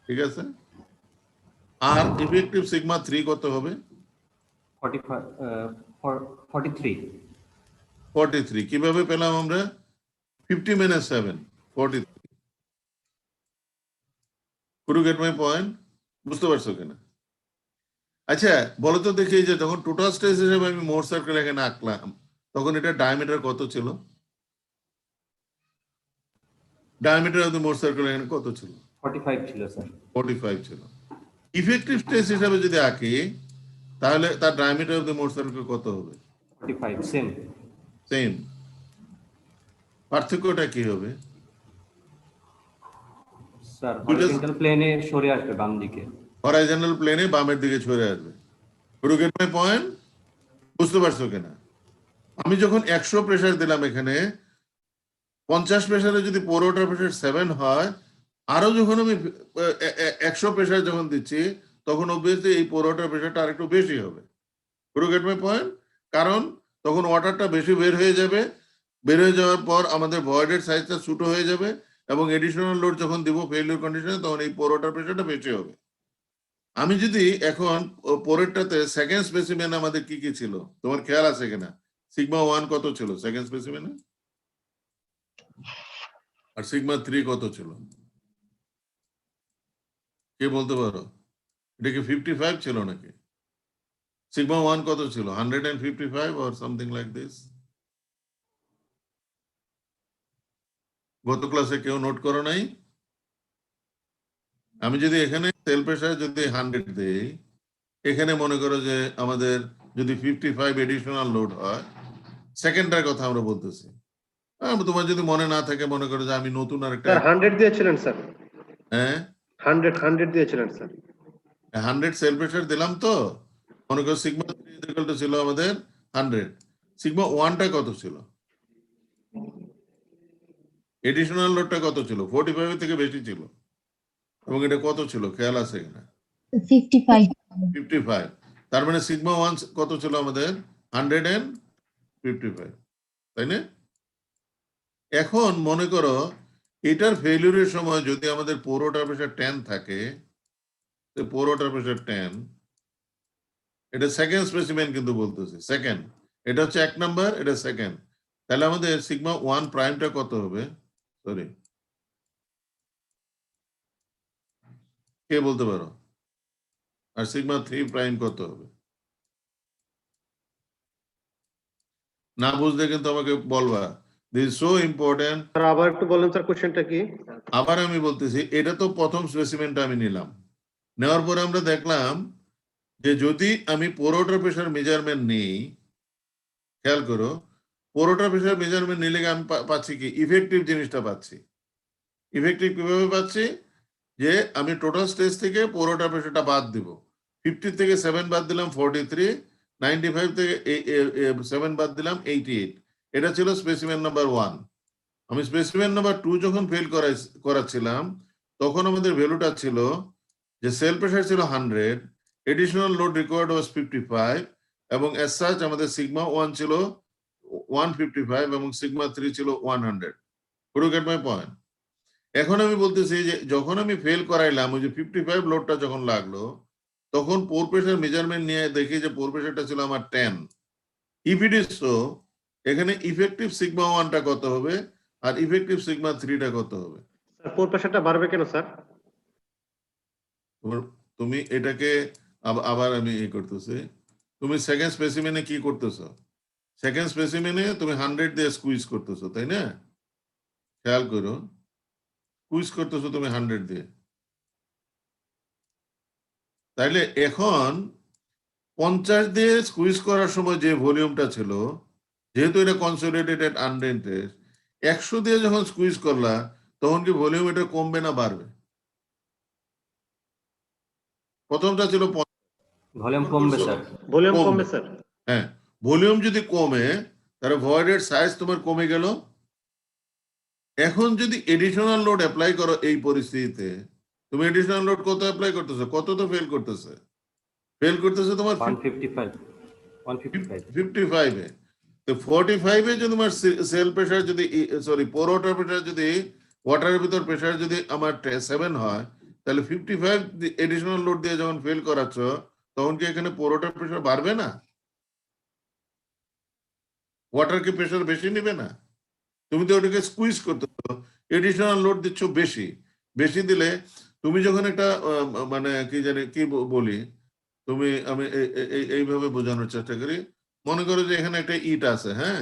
ঠিক আছে। আর ইফেক্টিভ সিগমা 3 কত হবে? 43 43। কিভাবে পেলাম আমরা? 50 minus 7, 43। Could you get my point? বুঝতে পারছো কিনা? আচ্ছা বলো তো দেখি, যে যখন টোটাল স্ট্রেস হিসেবে আমি মোট সার্কেল এখানে আঁকলাম, তখন এটা ডায়ামিটার কত ছিল? ডায়ামিটার অফ দ্য মোট সার্কেল এখানে কত ছিল? 45 ছিল স্যার 45 ছিল। ইফেক্টিভ স্ট্রেস হিসাবে যদি আঁকি, তাহলে তার ডায়ামিটার অফ দ্য মোট সার্কেল কত হবে? 45 সেম সেম। পার্থক্যটা কি হবে? স্যার হরিজন্টাল প্লেনে সরে আসবে বাম দিকে। হরাইজন্টাল প্লেনে বামের দিকে সরে আসবে। Could you get my point? বুঝতে পারছো কিনা? আমি যখন 100 প্রেসার দিলাম এখানে, 50 প্রেসারে যদি পোর ওয়াটার প্রেসার 7 হয়, আরো যখন আমি 100 প্রেসার যখন দিচ্ছি, তখন অবভিয়াসলি এই পোর ওয়াটার প্রেসারটা আরেকটু বেশি হবে। Could you get my point? কারণ তখন ওয়াটারটা বেশি বের হয়ে যাবে, বের হয়ে যাওয়ার পর আমাদের ভয়েডের সাইজটা ছোট হয়ে যাবে, এবং এডিশনাল লোড যখন দিব ফেলিউর কন্ডিশনে, তখন এই পোর ওয়াটার প্রেসারটা বেশি হবে। আমি যদি এখন পরেরটাতে সেকেন্ড স্পেসিমেন আমাদের কি কি ছিল, তোমার খেয়াল আছে কিনা? সিগমা 1 কত ছিল সেকেন্ড স্পেসিমেনে? আর সিগমা 3 কত ছিল? কে বলতে পারো? এটা কি 55 ছিল নাকি? সিগমা 1 কত ছিল? 155 or something like this? গত ক্লাসে কেউ নোট করো নাই? আমি যদি এখানে সেল প্রেসার যদি 100 দেই, এখানে মনে করো যে আমাদের যদি 55 এডিশনাল লোড হয়, সেকেন্ডটার কথা আমরা বলতেছি। তোমার যদি মনে না থাকে, মনে করো যে আমি নতুন আরেকটা, স্যার 100 দিয়েছিলেন স্যার, হ্যাঁ 100 দিয়েছিলেন স্যার। 100 সেল প্রেসার দিলাম তো, মনে করো সিগমা 3 ছিল আমাদের 100, সিগমা 1টা কত ছিল? এডিশনাল লোডটা কত ছিল? 45 থেকে বেশি ছিল। এবং এটা কত ছিল খেয়াল আছে কিনা? 55। তার মানে সিগমা 1 কত ছিল আমাদের? 155, তাই না? এখন মনে করো এটার ফেলিউরের সময় যদি আমাদের পোরোটা প্রেসার 10 থাকে, পোরোটা প্রেসার 10, এটা সেকেন্ড স্পেসিমেন কিন্তু বলতেছে, সেকেন্ড। এটা হচ্ছে 1 নাম্বার, এটা সেকেন্ড। তাহলে আমাদের সিগমা 1 প্রাইমটা কত হবে? সরি, কে বলতে পারো? আর সিগমা 3 প্রাইম কত হবে? না বুঝলে কিন্তু আমাকে বলবা। This so important. স্যার আবার একটু বলেন স্যার, কোশ্চেনটা কি? আবার আমি বলতেছি, এটা তো প্রথম স্পেসিমেনটা আমি নিলাম, নেওয়ার পরে আমরা দেখলাম যে যদি আমি পোরোটা প্রেসার মেজারমেন্ট নিই, খেয়াল করো, পোরোটা প্রেসার মেজারমেন্ট নিলে আমি পাচ্ছি কি? ইফেক্টিভ জিনিসটা পাচ্ছি। ইফেক্টিভ কিভাবে পাচ্ছি? যে আমি টোটাল স্টেজ থেকে পোরোটা প্রেসারটা বাদ দিব। 50 থেকে 7 বাদ দিলাম 43, 95 থেকে 7 বাদ দিলাম 88। এটা ছিল স্পেসিমেন নাম্বার 1। আমি স্পেসিমেন নাম্বার 2 যখন ফেল করাচ্ছিলাম, তখন আমাদের ভ্যালুটা ছিল যে সেল প্রেসার ছিল 100, এডিশনাল লোড রিকোয়ার্ড ওয়াজ 55, এবং এজ সাচ আমাদের সিগমা 1 ছিল 155 এবং সিগমা 3 ছিল 100। Do get my point? এখন আমি বলতেছি যে যখন আমি ফেল করাইলাম, ওই যে 55 লোডটা যখন লাগলো, তখন পোর প্রেসার মেজারমেন্ট নিয়ে দেখি যে পোর প্রেসারটা ছিল আমার 10। ইফ ইট ইজ সো, এখানে ইফেক্টিভ সিগমা 1টা কত হবে আর ইফেক্টিভ সিগমা 3টা কত হবে? স্যার পোর প্রেসারটা বাড়বে কেন স্যার? তুমি এটাকে আবার আমি করতেছি, তুমি সেকেন্ড স্পেসিমেনে কি করতেছো? সেকেন্ড স্পেসিমেনে তুমি 100 দিয়ে স্কুইজ করতেছো, তাই না? খেয়াল করো, স্কুইজ করতেছো তুমি 100 দিয়ে। তাইলে এখন 50 দিয়ে স্কুইজ করার সময় যে ভলিউমটা ছিল, যেহেতু এটা কনসোলিডেটেড আনডেন্টেড, 100 দিয়ে যখন স্কুইজ করলা, তখন কি ভলিউম এটা কমবে না বাড়বে? প্রথমটা ছিল ভলিউম কমবে স্যার। ভলিউম কমবে। কমবে স্যার। হ্যাঁ, ভলিউম যদি কমে, তাহলে ভয়েডের সাইজ তোমার কমে গেল। এখন যদি এডিশনাল লোড অ্যাপ্লাই করো এই পরিস্থিতিতে, তুমি এডিশনাল লোড কত অ্যাপ্লাই করতেছো? কত তো ফেল করতেছে? ফেল করতেছে তোমার 155 55 এ। তো 45 এ যদি তোমার সেল প্রেসার যদি, সরি, পোর ওয়াটার প্রেসার যদি, ওয়াটারের ভিতর প্রেসার যদি আমার 7 হয়, তাহলে 55 এডিশনাল লোড দিয়ে যখন ফেল করাচ্ছ, তখন কি এখানে পোর ওয়াটার প্রেসার বাড়বে না? ওয়াটার কি প্রেসার বেশি নেবে না? তুমি তো ওটাকে স্কুইজ করতেছো, এডিশনাল লোড দিচ্ছ বেশি। বেশি দিলে তুমি যখন একটা মানে কি জানি কি বলি, তুমি, আমি এইভাবে বোঝানোর চেষ্টা করি। মনে করো যে এখানে একটা ইট আছে, হ্যাঁ,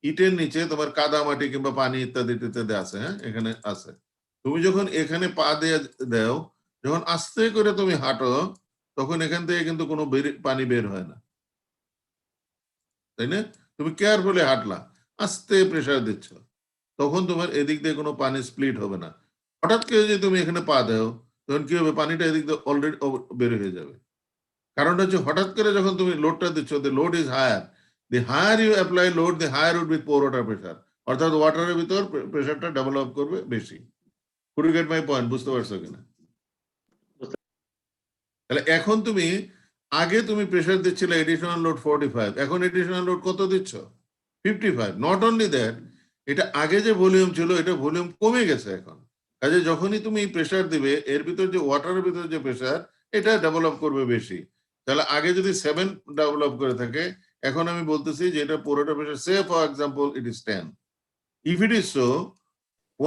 ইটের নিচে তোমার কাদা মাটি কিংবা পানি ইত্যাদি ইত্যাদি আছে, হ্যাঁ, এখানে আছে। তুমি যখন এখানে পা দিয়ে দাও, যখন আস্তে করে তুমি হাঁটো, তখন এখান থেকে কিন্তু কোনো পানি বের হয় না, তাই না? তুমি কেয়ারফুলি হাঁটলা, আস্তে প্রেসার দিচ্ছ, তখন তোমার এদিক দিয়ে কোনো পানি স্প্লিট হবে না। হঠাৎ করে যদি তুমি এখানে পা দাও, তখন কি হবে? পানিটা এদিক দিয়ে অলরেডি বের হয়ে যাবে। কারণটা হচ্ছে হঠাৎ করে যখন তুমি লোডটা দিচ্ছ, the load is higher, the higher you apply load, the higher would be pore water pressure, অর্থাৎ ওয়াটারের ভিতর প্রেসারটা ডেভেলপ করবে বেশি। Could you get my point? বুঝতে পারছো কিনা? তাহলে এখন তুমি, আগে তুমি প্রেসার দিচ্ছিলে এডিশনাল লোড 45, এখন এডিশনাল লোড কত দিচ্ছ? 55। নট অনলি দ্যাট, এটা আগে যে ভলিউম ছিল, এটা ভলিউম কমে গেছে এখন। কাজে যখনই তুমি প্রেসার দিবে, এর ভিতর যে ওয়াটারের ভিতর যে প্রেসার, এটা ডেভেলপ করবে বেশি। তাহলে আগে যদি 7 ডেভেলপ করে থাকে, এখন আমি বলতেছি যে এটা পুরোটা pressure, say for example it is 10। If it is so,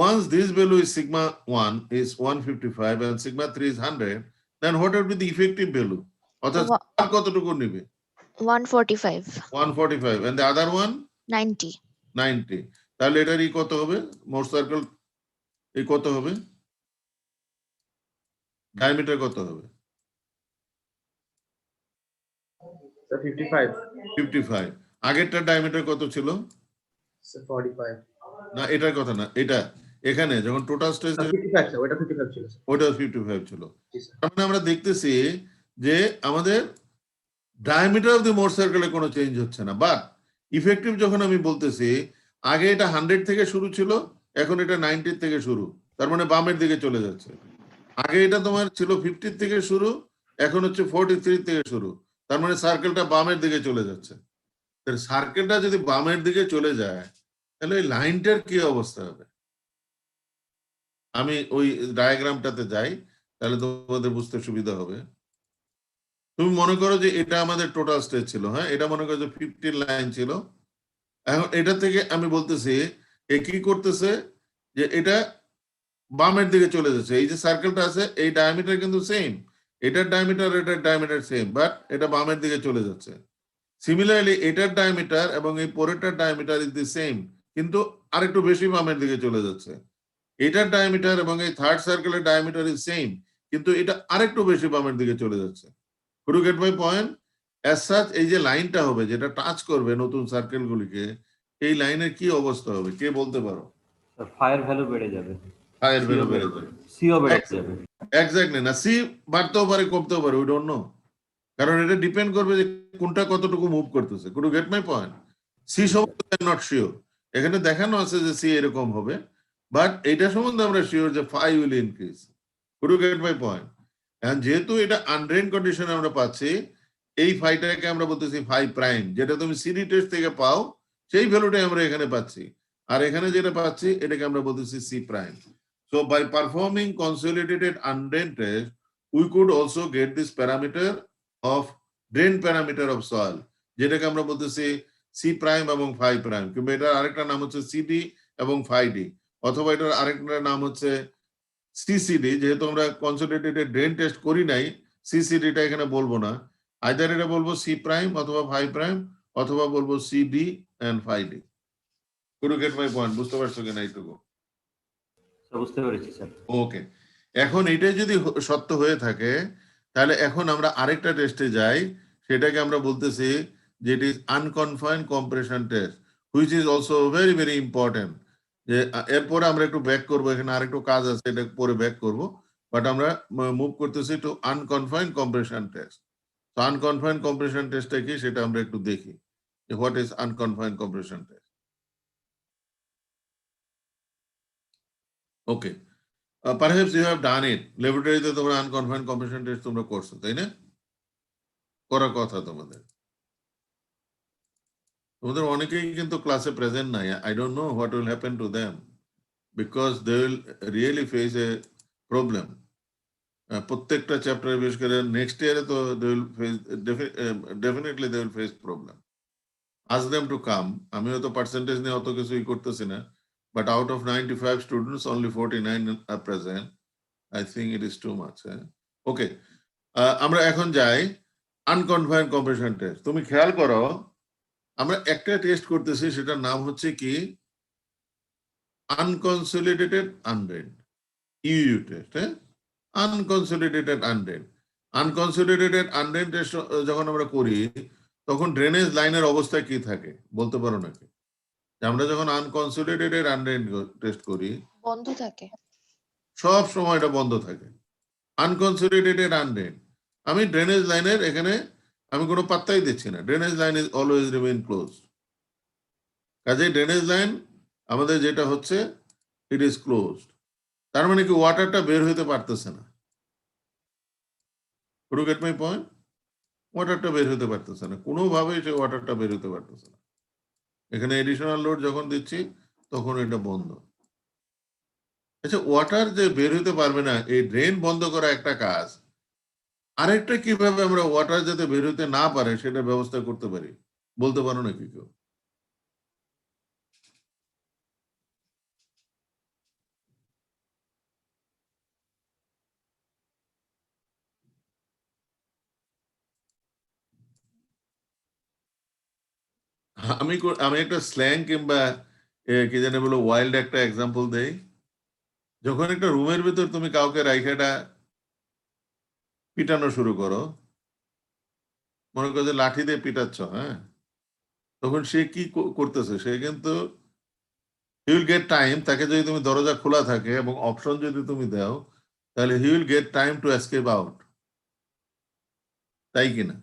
once this value is sigma 1 is 155 and sigma 3 is 100, then what would be the effective value? অর্থাৎ আর কতটুকু নিবে? 145, 145 and the other one 90, 90. তাহলে এটার ই কত হবে? মোট সার্কেল এই কত হবে? ডায়ামিটার কত হবে? Sir, 55. 55. আগেরটার ডায়ামিটার কত ছিল? Sir, 45. না এটার কথা না, এটা এখানে যখন টোটাল স্ট্রেস 55 sir, ওটা 55 ছিল sir. ওটা 55 ছিল। জি স্যার। তার মানে আমরা দেখতেছি যে আমাদের ডায়ামিটার অফ দি মোট সার্কেলে কোনো চেঞ্জ হচ্ছে না, বাট ইফেক্টিভ যখন আমি বলতেছি আগে এটা 100 থেকে শুরু ছিল, এখন এটা 90 থেকে শুরু, তার মানে বামের দিকে চলে যাচ্ছে। আগে এটা তোমার ছিল 50 থেকে শুরু, এখন হচ্ছে 43 থেকে শুরু, তার মানে সার্কেলটা বামের দিকে চলে যাচ্ছে। সার্কেলটা যদি বামের দিকে চলে যায় তাহলে এই লাইনটার কি অবস্থা হবে? আমি ওই ডায়াগ্রামটাতে যাই, তাহলে তোমাদের বুঝতে সুবিধা হবে। তুমি মনে করো যে এটা আমাদের টোটাল স্টেজ ছিল, হ্যাঁ, এটা মনে করো যে 15 লাইন ছিল। এখন এটা থেকে আমি বলতেছি এ কি করতেছে যে এটা বামের দিকে চলে যাচ্ছে। এই যে সার্কেলটা আছে এই ডায়ামিটার কিন্তু সেম, এটার ডায়ামিটার সেম, বাট এটা বামের দিকে চলে যাচ্ছে। সিমিলারলি এটার ডায়ামিটার এবং এই পরেরটার ডায়ামিটার ইজ দি সেম, কিন্তু আরেকটু বেশি বামের দিকে চলে যাচ্ছে। এটার ডায়ামিটার এবং এই থার্ড সার্কেলের ডায়ামিটার ইজ সেম, কিন্তু এটা আরেকটু বেশি বামের দিকে চলে যাচ্ছে। Could you get my point? As such, এই যে লাইনটা হবে যেটা টাচ করবে নতুন সার্কেলগুলিকে, এই লাইনের কি অবস্থা হবে কে বলতে পারো? ফায়ার ভ্যালু বেড়ে যাবে, হায়ার ভ্যালু বেড়ে যাবে। সিও বেড়ে যাবে। এক্স্যাক্টলি, না সি বাড়তেও পারে কমতেও পারে, উই ডোন্ট নো, কারণ এটা ডিপেন্ড করবে যে কোনটা কতটুকু মুভ করতেছে। Could you get my point? C সম্বন্ধে আই এম নট শিওর, এখানে দেখানো আছে যে সি এরকম হবে, বাট এটা সম্বন্ধে আমরা শিওর যে phi will increase. Could you get my point? এখন যেহেতু এটা আনড্রেন কন্ডিশনে আমরা পাচ্ছি, এই ফাইটাকে আমরা বলতেছি ফাই প্রাইম, যেটা তুমি সিডি টেস্ট থেকে পাও সেই ভ্যালুটাই আমরা এখানে পাচ্ছি, আর এখানে যেটা পাচ্ছি এটাকে আমরা বলতেছি c prime. So by performing consolidated undrained test we could also get this parameter of drain parameter of soil, যেটাকে আমরা বলতেছি সি প্রাইম এবং ফাই প্রাইম, কিংবা এটার আরেকটা নাম হচ্ছে সিডি এবং ফাই ডি, অথবা এটার আরেকটা নাম হচ্ছে সিসিডি। যেহেতু আমরা কনসলিডেটেড ড্রেন টেস্ট করি নাই, সিসিডিটা এখানে বলবো না, আইদার এটা বলবো সি প্রাইম অথবা ফাই প্রাইম, অথবা বলবো c d and phi d. Could you get my point? বুঝতে পারছো কিনা এইটুকু? বুঝতে পেরেছি স্যার। ওকে, এখন এটাই যদি সত্য হয়ে থাকে তাহলে এখন আমরা আরেকটা টেস্টে যাই, সেটাকে আমরা বলতেছি যে it is unconfined compression test, which is also very very important. যে এরপরে আমরা একটু ব্যাক করবো, এখানে আরেকটু কাজ আছে, এটা পরে ব্যাক করবো, বাট আমরা মুভ করতেছি টু আনকনফাইন্ড কম্প্রেশন টেস্ট। তো আনকনফাইন্ড কম্প্রেশন টেস্টটা কি সেটা আমরা একটু দেখি, what is unconfined compression test. Okay, perhaps you have done it, ল্যাবরেটরিতে তোমরা আনকনফাইন্ড কম্প্রেশন টেস্ট তোমরা করছো, তাই না? করার কথা তোমাদের। তোমাদের অনেকেই কিন্তু ক্লাসে প্রেজেন্ট নাই। I don't know what will happen to them, because they will really face a problem. প্রত্যেকটা চ্যাপ্টারে, বিশেষ করে নেক্সট ইয়ারে তো they will face, definitely they will face problem. Ask them to come. আমি হয়তো পার্সেন্টেজ নিয়ে অত কিছুই করতেছি না, but out of 95 students only 49 are present. I think it is too much. Okay, আমরা এখন যাই আনকনফাইন্ড কম্প্রেশন টেস্ট। তুমি খেয়াল করো আমরা একটা টেস্ট করতেছি, সেটার নাম হচ্ছে কি আনকনসলিডেটেড আনড্রেন, ইউ টেস্ট। হ্যাঁ, আনকনসলিডেটেড আনড্রেন। আনকনসলিডেটেড আনড্রেন টেস্ট যখন আমরা করি তখন ড্রেনেজ লাইনের অবস্থা কি থাকে বলতে পারো নাকি? আমরা যখন আনকনসলিডেটেড আনড্রেন টেস্ট করি বন্ধ থাকে, সব সময় এটা বন্ধ থাকে। আনকনসলিডেটেড আনড্রেন, আমি ড্রেনেজ লাইনের এখানে আমি কোনো পাত্তাই দিচ্ছি না, drainage line is always remain close. কাজে ড্রেনেজ লাইন আমাদের যেটা হচ্ছে ইট ইজ ক্লোজড, তার মানে কি ওয়াটারটা বের হইতে পারতেছে না। Could you get my point? ওয়াটারটা বের হইতে পারতেছে না, কোনোভাবেই সে ওয়াটারটা বের হইতে পারতেছে না। এখানে এডিশনাল লোড যখন দিচ্ছি তখন এটা বন্ধ। আচ্ছা, ওয়াটার যে বের হইতে পারবে না, এই ড্রেন বন্ধ করা একটা কাজ, আরেকটা কিভাবে আমরা ওয়াটার যাতে বের হইতে না পারে সেটা ব্যবস্থা করতে পারি বলতে পারো নাকি কেউ? আমি একটা স্ল্যাং কিংবা কি জানি বলো ওয়াইল্ড একটা এক্সাম্পল দেই। যখন একটা রুমের ভিতর তুমি কাউকে রাইখাটা পিটানো শুরু করো, মনে করো যে লাঠি দিয়ে পিটাচ্ছ, হ্যাঁ, তখন সে কি করতেছে? সে কিন্তু হি উইল গেট টাইম, তাকে যদি তুমি দরজা খোলা থাকে এবং অপশন যদি তুমি দাও, তাহলে he will get time to escape out, তাই কিনা?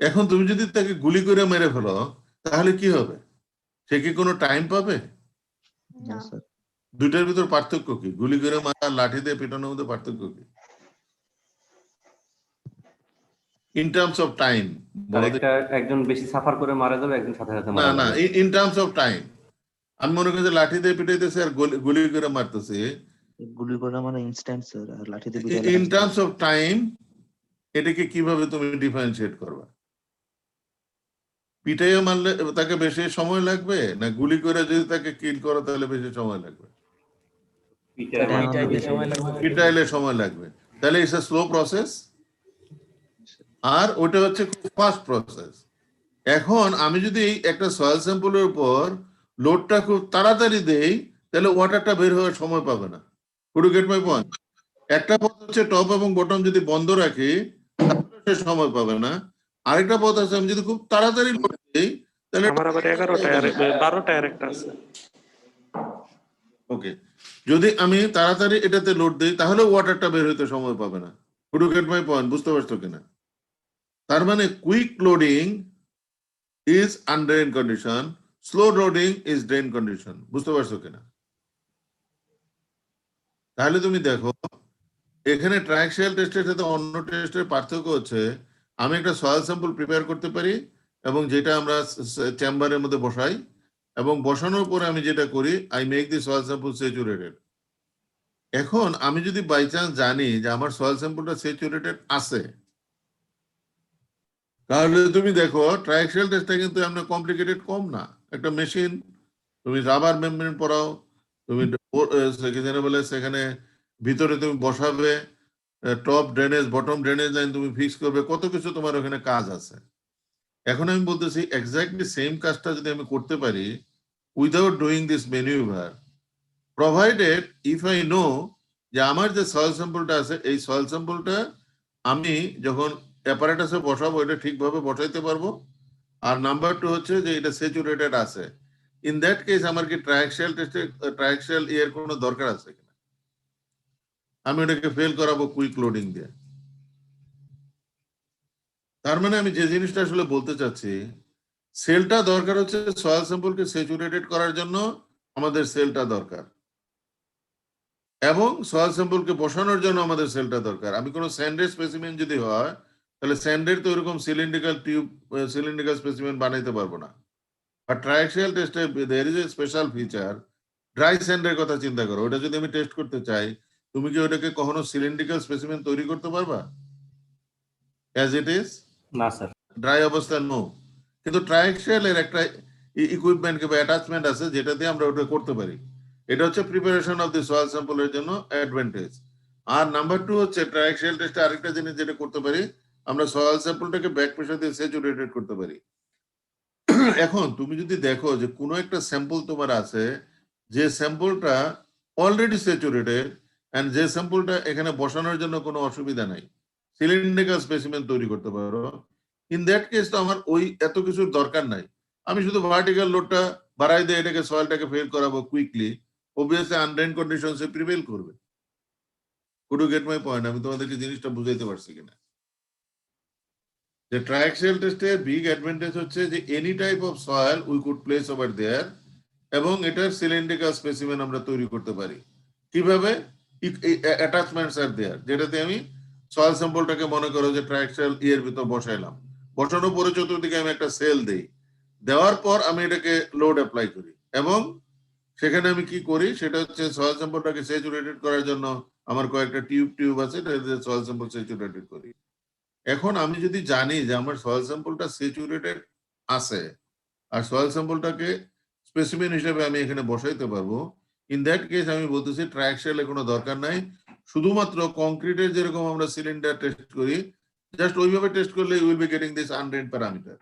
এখন তুমি যদি তাকে গুলি করে মেরে ফেলো, তাহলে কি হবে? সে কি কোনো টাইম পাবে? না দুইটার ভিতর পার্থক্য কি? গুলি করে মারা, লাঠি দিয়ে পিটানোর মধ্যে পার্থক্য কি? In terms of time. একটা একজন বেশি সাফার করে মারা যাবে, একজন সাথে সাথে না মারা না, যাবে। In terms of time. আমি মনে করি যে লাঠি দিয়ে পিটাইতেছে আর গুলি করে মারতেছে। গুলি করা মানে ইনস্ট্যান্ট স্যার, আর লাঠিতে ইন টার্মস অফ টাইম এটাকে কিভাবে তুমি ডিফারেন্সিয়েট করবা? পিটাইয়া মারলে তাকে বেশি সময় লাগবে, না গুলি করে যদি তাকে কিল করো তাহলে বেশি সময় লাগবে? পিটাইলে সময় লাগবে, তাহলে ইটস আ স্লো প্রসেস, আর ওটা হচ্ছে খুব ফাস্ট প্রসেস। এখন আমি যদি একটা সয়েল স্যাম্পলের উপর লোডটা খুব তাড়াতাড়ি দেই, তাহলে ওয়াটারটা বের হওয়ার সময় পাবে না। Could you get my point? একটা পথ হচ্ছে টপ এবং বটম যদি বন্ধ রাখি, তাহলে সে সময় পাবে না। আরেকটা পথ আছে, আমি যদি খুব তাড়াতাড়ি লোড দিই, তাহলে আমার আবার 11 টায়ার 12 টায়ার একটা আছে। ওকে, যদি আমি তাড়াতাড়ি এটাতে লোড দিই, তাহলে ওয়াটারটা বের হইতে সময় পাবে না। Could you get my point? বুঝতে পারছো কিনা? তার মানে quick loading is undrained condition, slow loading is drain condition. বুঝতে পারছো কিনা? তাহলে তুমি দেখো এখানে ট্রায়াক্সিয়াল টেস্টের সাথে অন্য টেস্টের পার্থক্য হচ্ছে, আমি একটা সয়েল স্যাম্পল প্রিপেয়ার করতে পারি এবং যেটা আমরা চেম্বারের মধ্যে বসাই, এবং বসানোর পরে আমি যেটা করি, I make the soil sample saturated. এখন আমি যদি বাই চান্স জানি যে আমার সয়েল স্যাম্পলটা স্যাচুরেটেড আছে, তাহলে তুমি দেখো ট্রায়াক্সিয়াল টেস্টটা কিন্তু এমন কমপ্লিকেটেড কম না। একটা মেশিন, তুমি রাবার মেমব্রেন পরাও, তুমি বলে সেখানে ভিতরে তুমি বসাবে, top drainage bottom drainage line তুমি ফিক্স করবে, কত কিছু তোমার ওখানে কাজ আছে। এখন আমি বলতেছি এক্স্যাক্টলি সেম কাজটা যদি আমি করতে পারি without doing this manoeuvre, provided if I know যে আমার যে সয়েল স্যাম্পলটা আছে, এই সয়েল স্যাম্পলটা আমি যখন অ্যাপারেটাসে বসাবো এটা ঠিকভাবে বসাইতে পারবো, আর নাম্বার টু হচ্ছে যে এটা স্যাচুরেটেড আছে। ইন দ্যাট কেস আমার কি ট্রায়াক্সিয়াল টেস্টে ট্রায়াক্সিয়াল এর কোনো দরকার আছে কিনা? আমি ওটাকে ফেল করাবো কুইক লোডিং দিয়ে। তার মানে আমি যে জিনিসটা আসলে বলতে চাচ্ছি, সেলটা দরকার হচ্ছে সয়েল স্যাম্পলকে স্যাচুরেটেড করার জন্য, আমাদের সেলটা দরকার, এবং সয়েল স্যাম্পলকে বসানোর জন্য আমাদের সেলটা দরকার। আমি কোনো স্যান্ডের স্পেসিমেন যদি হয়, তাহলে স্যান্ডের তো এরকম সিলিন্ড্রিক্যাল টিউব সিলিন্ড্রিক্যাল স্পেসিমেন বানাইতে পারবো না। আর ট্রায়াক্সিয়াল টেস্টে there is a special feature, dry স্যান্ডের কথা চিন্তা করো। ওটা যদি আমি টেস্ট করতে চাই, তুমি কি ওটাকে কখনো সিলিন্ড্রিক্যাল স্পেসিমেন তৈরি করতে পারবা অ্যাজ ইট ইজ? না স্যার। ড্রাই অবস্থা নো। কিন্তু ট্রায়াক্সিয়াল এর একটা ইকুইপমেন্ট কিংবা অ্যাটাচমেন্ট আছে যেটাতে আমরা ওটা করতে পারি। এটা হচ্ছে প্রিপারেশন অফ দি সয়েল স্যাম্পলের জন্য অ্যাডভান্টেজ। আর নাম্বার টু হচ্ছে ট্রায়াক্সিয়াল টেস্টে আরেকটা জিনিস যেটা করতে পারি, আমরা সয়েল স্যাম্পলটাকে ব্যাক প্রেসার দিয়ে স্যাচুরেটেড করতে পারি। এখন তুমি যদি দেখো যে কোনো একটা স্যাম্পল তোমার আছে, যে স্যাম্পলটা অলরেডি স্যাচুরেটেড, এন্ড যে স্যাম্পলটা এখানে বসানোর জন্য কোনো অসুবিধা নাই, সিলিন্ড্রিক্যাল স্পেসিমেন তৈরি করতে পারো, ইন দ্যাট কেস তো আমার ওই এত কিছুর দরকার নাই। আমি শুধু ভার্টিক্যাল লোডটা বাড়াই দিয়ে এটাকে সয়েলটাকে ফেল করাবো কুইকলি, অবভিয়াসলি আনড্রেন কন্ডিশনসে প্রিভেল করবে। Could you get my point? আমি তোমাদেরকে জিনিসটা বুঝাইতে পারছি কিনা? যে ট্রায়াক্সিয়াল টেস্টের বিগ অ্যাডভান্টেজ হচ্ছে যে any type of soil we could place over there, এবং এটার সিলিন্ড্রিক্যাল স্পেসিমেন আমরা তৈরি করতে পারি। কিভাবে? অ্যাটাচমেন্টস আর দেয়ার, যেটাতে আমি সয়েল স্যাম্পলটাকে মনে করো যে ট্রায়াক্সিয়াল এর ভিতর বসাইলাম, বসানোর পরে চতুর্দিকে আমি একটা সেল দেই, দেওয়ার পর আমি এটাকে লোড অ্যাপ্লাই করি, এবং সেখানে আমি কি করি সেটা হচ্ছে সয়েল স্যাম্পলটাকে স্যাচুরেটেড করার জন্য আমার কয়েকটা টিউব আছে, সয়েল স্যাম্পল স্যাচুরেটেড করি। এখন আমি যদি জানি যে আমার সয়েল স্যাম্পলটা স্যাচুরেটেড আছে আর সয়েল স্যাম্পলটাকে স্পেসিমেন হিসেবে আমি এখানে বসাইতে পারবো, ইন দ্যাট কেস আমি বলতেছি ট্রায়াক্সিয়ালের কোনো দরকার নাই। শুধুমাত্র কংক্রিটের যেরকম আমরা সিলিন্ডার টেস্ট করি, জাস্ট ওইভাবে টেস্ট করলে you will be getting this undrained parameter.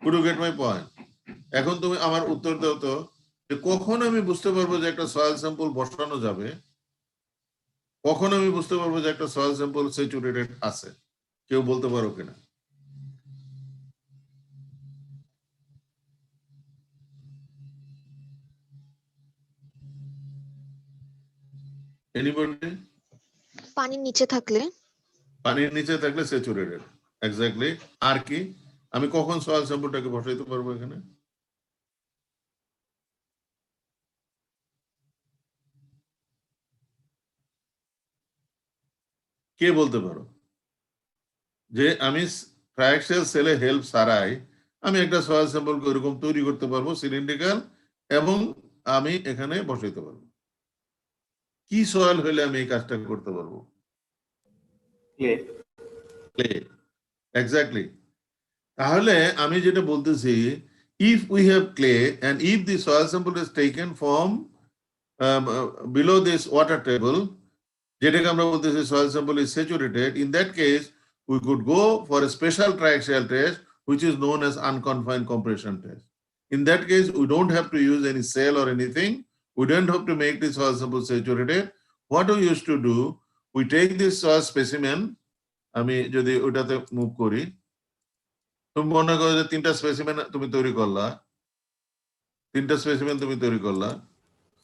Could you get my point? এখন তুমি আমার উত্তর দাও তো, যে কখন আমি বুঝতে পারবো যে একটা সয়েল স্যাম্পল বসানো যাবে, কখন আমি বুঝতে পারবো যে একটা সয়েল স্যাম্পল স্যাচুরেটেড আছে? কেউ বলতে পারো কিনা? এনিবডি? পানির নিচে থাকলে। পানির নিচে থাকলে স্যাচুরেটেড, এক্স্যাক্টলি। আর কি, আমি কখন সয়েল স্যাম্পলটাকে বসাইতে পারবো এখানে? কে বলতে পারো যে আমি ট্রায়াক্সিয়াল সেলে হেল্প ছাড়াই আমি একটা সয়েল স্যাম্পলকে এরকম তৈরি করতে পারবো সিলিন্ড্রিক্যাল, এবং আমি এখানে বসাইতে পারবো? কি সয়েল হলে আমি এই কাজটা করতে পারবো? ক্লে। Clay, exactly. তাহলে আমি যেটা বলতেছি, if we have clay and if the soil sample is taken from below this water table, যেটাকে আমরা বলতেছি soil sample is saturated, in that case we could go for a special triaxial test which is known as unconfined compression test. In that case we don't have to use any cell or anything, we don't have to make the soil sample saturated. What we used to do, we take this soil specimen, আমি যদি ওটাতে move করি, তুমি মনে করো যে তিনটা specimen তুমি তৈরি করলা,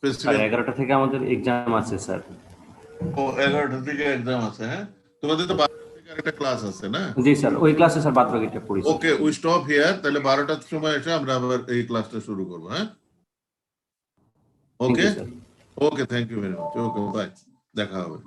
স্যার 11টা থেকে আমাদের এক্সাম আছে স্যার। ও 11টা থেকে এক্সাম আছে, হ্যাঁ? তোমাদের তো 12টা থেকে আরেকটা ক্লাস আছে না? জি স্যার, ওই ক্লাসে স্যার বাদ বাকিটা পড়ি। ওকে, উই স্টপ হিয়ার, তাহলে 12টার সময় এসে আমরা আবার এই ক্লাসটা শুরু করবো, হ্যাঁ? Okay, okay, thank you very much, okay, bye, দেখা হবে।